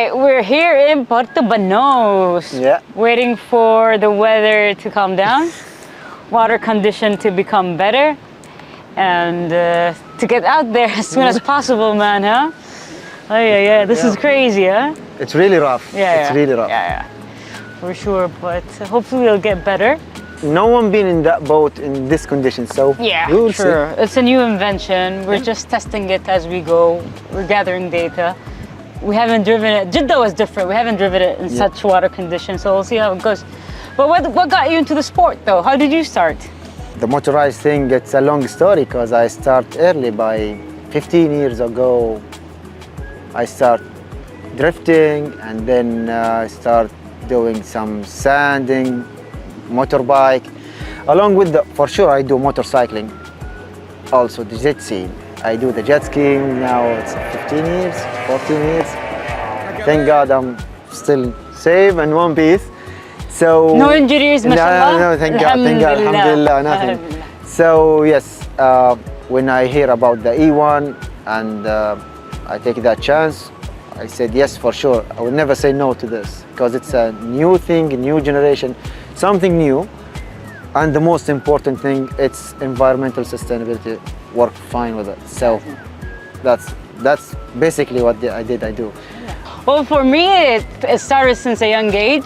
right, we're here in Puerto Banos. Yeah. Waiting for the weather to calm down, water condition to become better, and to get out there as soon as possible, man, huh? Oh yeah, this is crazy, huh? It's really rough. Yeah, It's really rough. Yeah, for sure, but hopefully it'll get better. No one been in that boat in this condition, so Yeah, we will sure. It's a new invention. We're just testing it as we go. We're gathering data. We haven't driven it. Jeddah was different. We haven't driven it in such water conditions, so we'll see how it goes. But what got you into the sport, though? How did you start? The motorized thing, it's a long story because I start early. By 15 years ago, I start drifting, and then I start doing some sanding, motorbike. Along with for sure, I do motorcycling. Also the jet skiing. I do the jet skiing now. It's 15 years, 14 years. Thank God I'm still safe and one piece. So no injuries, mashallah? No, thank God, alhamdulillah, nothing. Alhamdulillah. So yes, when I hear about the E1 and I take that chance, I said yes, for sure. I will never say no to this because it's a new thing, a new generation, something new. And the most important thing, it's environmental sustainability. Work fine with it. So that's basically what I do. Well, for me, it started since a young age.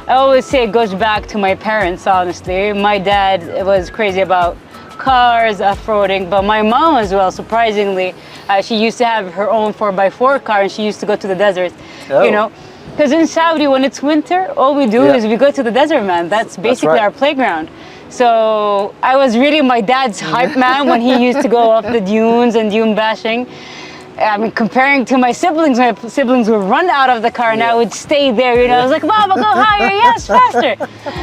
I always say it goes back to my parents, honestly. My dad was crazy about cars, off-roading, but my mom as well, surprisingly. She used to have her own 4x4 car, and she used to go to the desert, you know. Because in Saudi, when it's winter, all we do is we go to the desert, man. That's basically our playground. So I was really my dad's hype man when he used to go off the dunes and dune bashing. I mean, comparing to my siblings would run out of the car and I would stay there, you know. I was like, Mama, go higher, yes, faster.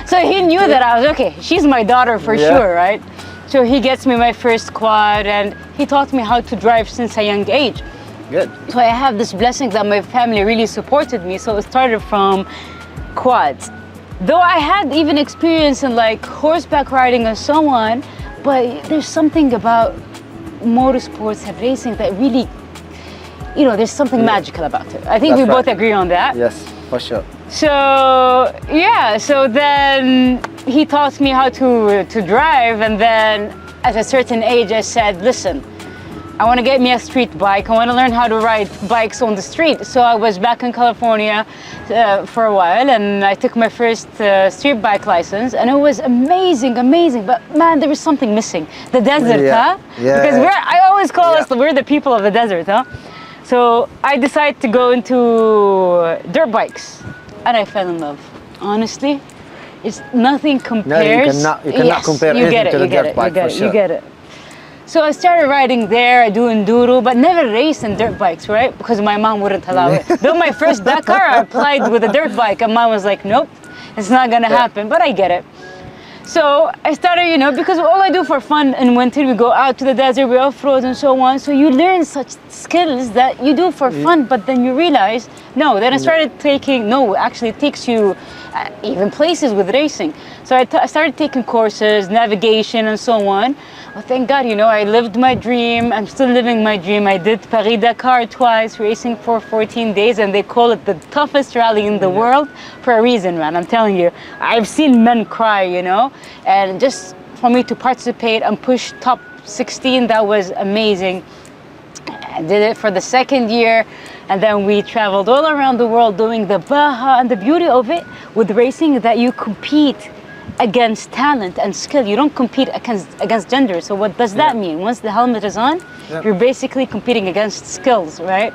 So he knew that I was, okay, she's my daughter for sure, right? So he gets me my first quad and he taught me how to drive since a young age. Good. So I have this blessing that my family really supported me. So it started from quads. Though I had even experience in like horseback riding and so on, but there's something about motorsports and racing that really, you know, there's something magical about it. I think we both agree on that. Yes, for sure. So yeah, so then he taught me how to drive, and then at a certain age I said, listen, I want to get me a street bike. I want to learn how to ride bikes on the street. So I was back in California for a while, and I took my first street bike license, and it was amazing. But man, there was something missing. The desert, huh? Yeah. Because I always call us, we're the people of the desert, huh? So I decided to go into dirt bikes, and I fell in love. Honestly, it's nothing compares. No, you cannot compare anything to the dirt bike, for sure. You get it. So I started riding there, I do enduro, but never raced in dirt bikes, right? Because my mom wouldn't allow it. Though my first Dakar, I applied with a dirt bike, and mom was like, nope, it's not gonna happen, but I get it. So I started, you know, because all I do for fun in winter, we go out to the desert, we off-road and so on. So you learn such skills that you do for fun, but then you realize, no, then I started actually it takes you even places with racing. So I started taking courses, navigation and so on. Well, thank God, you know, I lived my dream. I'm still living my dream. I did Paris-Dakar twice, racing for 14 days, and they call it the toughest rally in the world for a reason, man. I'm telling you. I've seen men cry, you know, and just for me to participate and push top 16, that was amazing. I did it for the second year, and then we traveled all around the world doing the Baja, and the beauty of it with racing is that you compete against talent and skill. You don't compete against gender. So what does that mean? Once the helmet is on, you're basically competing against skills, right?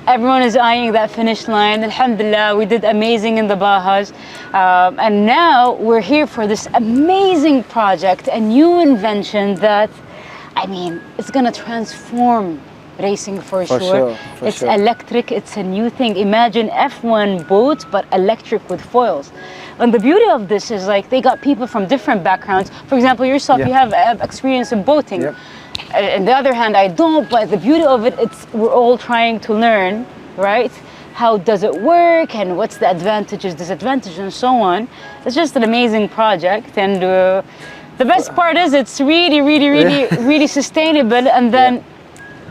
Everyone is eyeing that finish line. Alhamdulillah, we did amazing in the Bajas. And now we're here for this amazing project, a new invention that, I mean, it's gonna transform racing for sure. It's electric, it's a new thing. Imagine F1 boats, but electric with foils. And the beauty of this is like they got people from different backgrounds. For example, yourself, you have experience in boating. On the other hand, I don't, but the beauty of it, we're all trying to learn, right? How does it work and what's the advantages, disadvantages, and so on. It's just an amazing project. And the best part is it's really, really, really, really sustainable. And then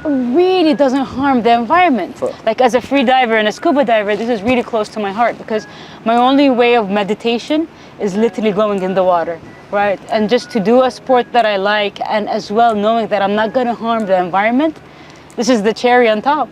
really doesn't harm the environment. For- Like as a free diver and a scuba diver, this is really close to my heart because my only way of meditation is literally going in the water, right? And just to do a sport that I like, and as well knowing that I'm not gonna harm the environment, this is the cherry on top.